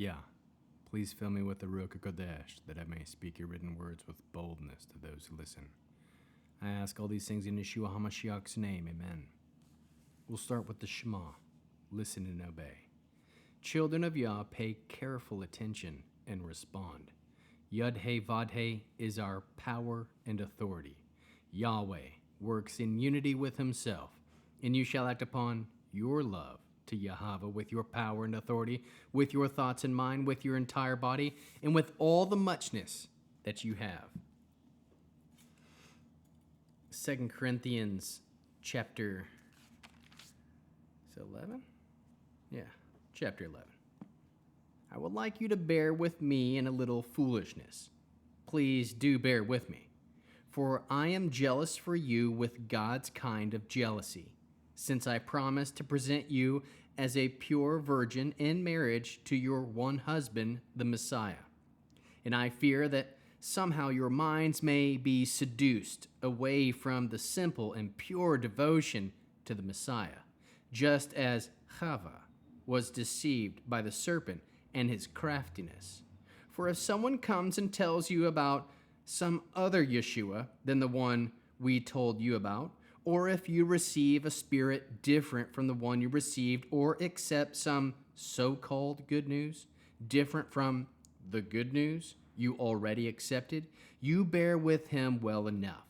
Yeah, please fill me with the Ruach HaKodesh, that I may speak your written words with boldness to those who listen. I ask all these things in Yeshua HaMashiach's name, amen. We'll start with the Shema. Listen and obey. Children of Yah, pay careful attention and respond. Yud-He Vad-He is our power and authority. Yahweh works in unity with himself, and you shall act upon your love to Yahweh with your power and authority, with your thoughts in mind, with your entire body, and with all the muchness that you have. 2 Corinthians chapter 11? Yeah, chapter 11. I would like you to bear with me in a little foolishness. Please do bear with me. For I am jealous for you with God's kind of jealousy, since I promised to present you as a pure virgin in marriage to your one husband, the Messiah. And I fear that somehow your minds may be seduced away from the simple and pure devotion to the Messiah, just as Chava was deceived by the serpent and his craftiness. For if someone comes and tells you about some other Yeshua than the one we told you about, or if you receive a spirit different from the one you received, or accept some so-called good news different from the good news you already accepted, you bear with him well enough.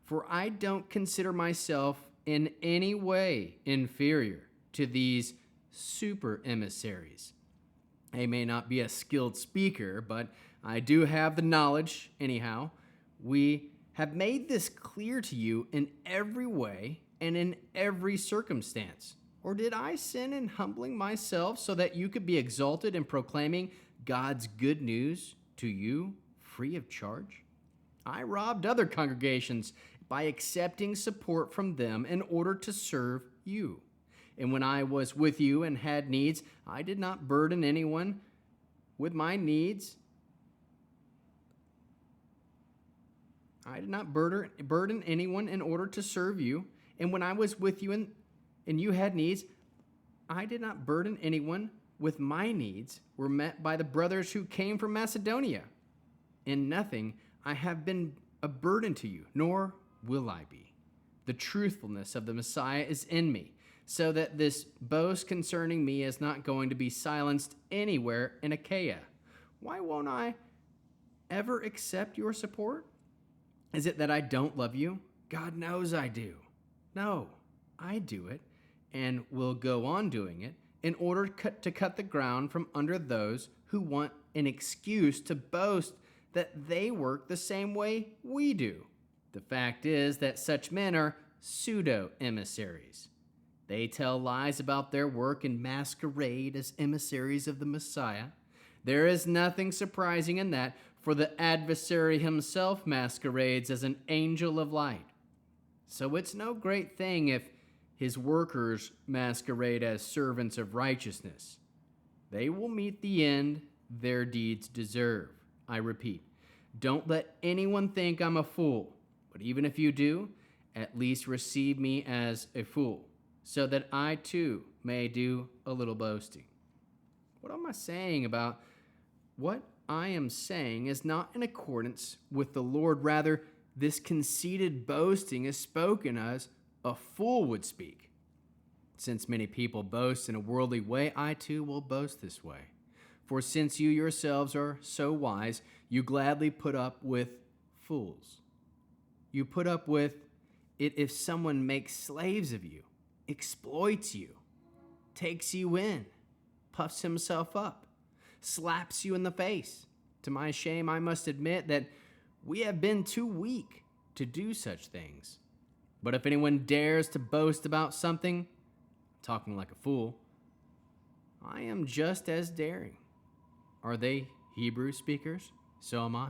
For I don't consider myself in any way inferior to these super emissaries. I may not be a skilled speaker, but I do have the knowledge anyhow. We have made this clear to you in every way and in every circumstance. Or did I sin in humbling myself so that you could be exalted in proclaiming God's good news to you free of charge? I robbed other congregations by accepting support from them in order to serve you. And when I was with you and had needs, I did not burden anyone with my needs. I did not burden anyone in order to serve you. And when I was with you and you had needs, I did not burden anyone with my needs were met by the brothers who came from Macedonia. In nothing I have been a burden to you, nor will I be. The truthfulness of the Messiah is in me, so that this boast concerning me is not going to be silenced anywhere in Achaia. Why won't I ever accept your support? Is it that I don't love you? God knows I do. No, I do it and will go on doing it in order to cut the ground from under those who want an excuse to boast that they work the same way we do. The fact is that such men are pseudo-emissaries. They tell lies about their work and masquerade as emissaries of the Messiah. There is nothing surprising in that, for the adversary himself masquerades as an angel of light. So it's no great thing if his workers masquerade as servants of righteousness. They will meet the end their deeds deserve. I repeat, don't let anyone think I'm a fool, but even if you do, at least receive me as a fool, so that I too may do a little boasting. What am I saying about what I am saying is not in accordance with the Lord. Rather, this conceited boasting is spoken as a fool would speak. Since many people boast in a worldly way, I too will boast this way. For since you yourselves are so wise, you gladly put up with fools. You put up with it if someone makes slaves of you, exploits you, takes you in, puffs himself up, slaps you in the face. To my shame, I must admit that we have been too weak to do such things. But if anyone dares to boast about something, talking like a fool, I am just as daring. Are they Hebrew speakers? So am I.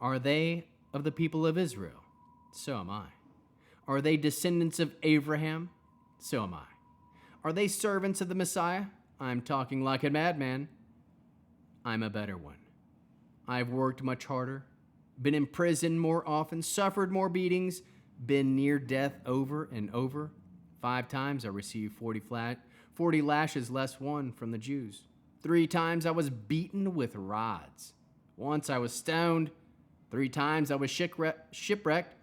Are they of the people of Israel? So am I. Are they descendants of Abraham? So am I. Are they servants of the Messiah? I'm talking like a madman. I'm a better one. I've worked much harder, been in prison more often, suffered more beatings, been near death over and over. 5 times I received 40 lashes less one from the Jews. 3 times I was beaten with rods. Once I was stoned. 3 times I was shipwrecked.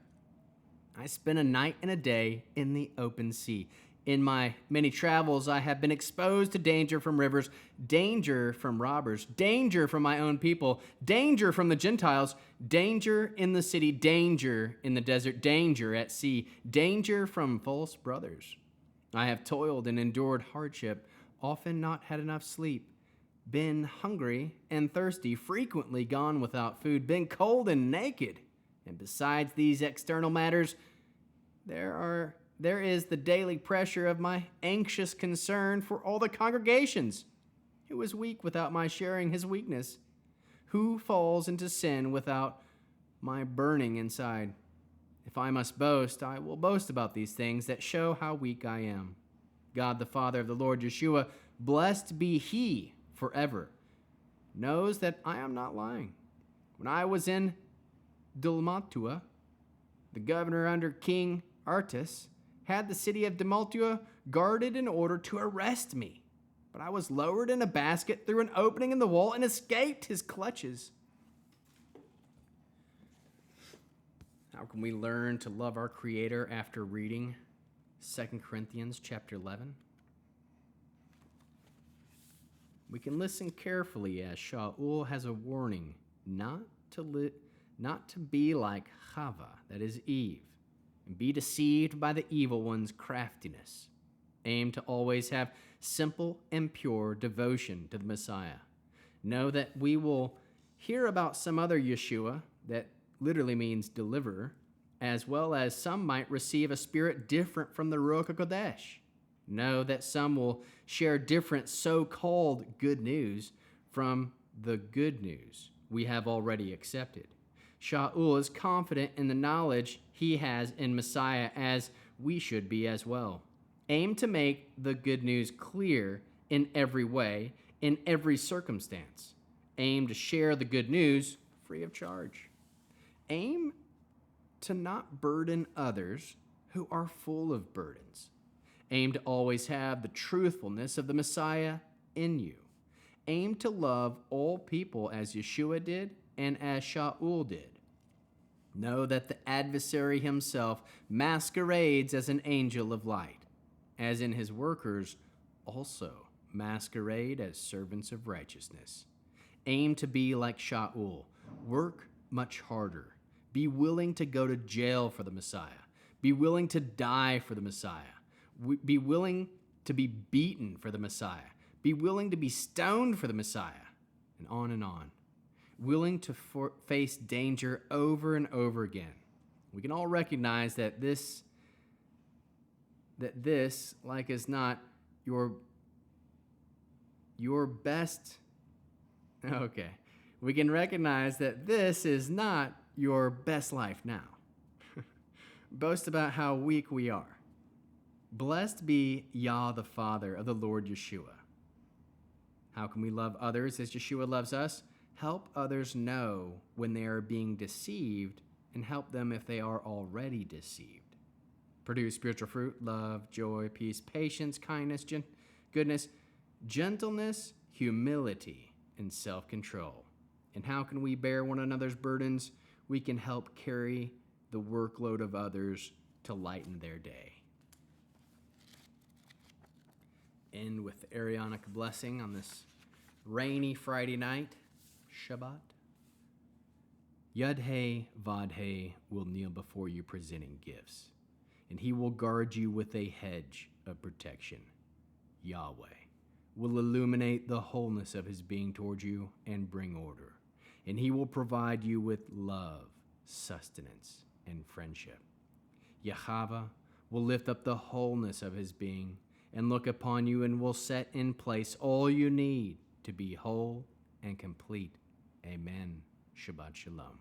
I spent a night and a day in the open sea. In my many travels, I have been exposed to danger from rivers, danger from robbers, danger from my own people, danger from the Gentiles, danger in the city, danger in the desert, danger at sea, danger from false brothers. I have toiled and endured hardship, often not had enough sleep, been hungry and thirsty, frequently gone without food, been cold and naked. And besides these external matters, there is the daily pressure of my anxious concern for all the congregations. Who is weak without my sharing his weakness? Who falls into sin without my burning inside? If I must boast, I will boast about these things that show how weak I am. God, the Father of the Lord Yeshua, blessed be he forever, knows that I am not lying. When I was in Dalmatua, the governor under King Artus had the city of Dalmatua guarded in order to arrest me. But I was lowered in a basket through an opening in the wall and escaped his clutches. How can we learn to love our Creator after reading 2 Corinthians chapter 11? We can listen carefully as Shaul has a warning not to be like Chava, that is Eve, and be deceived by the evil one's craftiness. Aim to always have simple and pure devotion to the Messiah. Know that we will hear about some other Yeshua, that literally means deliverer, as well as some might receive a spirit different from the Ruach HaKodesh. Know that some will share different so-called good news from the good news we have already accepted. Shaul is confident in the knowledge he has in Messiah, as we should be as well. Aim to make the good news clear in every way, in every circumstance. Aim to share the good news free of charge. Aim to not burden others who are full of burdens. Aim to always have the truthfulness of the Messiah in you. Aim to love all people as Yeshua did and as Shaul did. Know that the adversary himself masquerades as an angel of light, as in his workers also masquerade as servants of righteousness. Aim to be like Shaul. Work much harder. Be willing to go to jail for the Messiah. Be willing to die for the Messiah. Be willing to be beaten for the Messiah. Be willing to be stoned for the Messiah, and on and on. Willing to face danger over and over again. We can all recognize that this, like, is not your best. Okay. We can recognize that this is not your best life now. Boast about how weak we are. Blessed be Yah, the Father of the Lord Yeshua. How can we love others as Yeshua loves us? Help others know when they are being deceived, and help them if they are already deceived. Produce spiritual fruit, love, joy, peace, patience, kindness, goodness, gentleness, humility, and self-control. And how can we bear one another's burdens? We can help carry the workload of others to lighten their day. End with the Arianic blessing on this rainy Friday night, Shabbat. Yud-He Vod-He will kneel before you presenting gifts, and he will guard you with a hedge of protection. Yahweh will illuminate the wholeness of his being toward you and bring order, and he will provide you with love, sustenance, and friendship. Yahweh will lift up the wholeness of his being and look upon you and will set in place all you need to be whole and complete. Amen. Shabbat Shalom.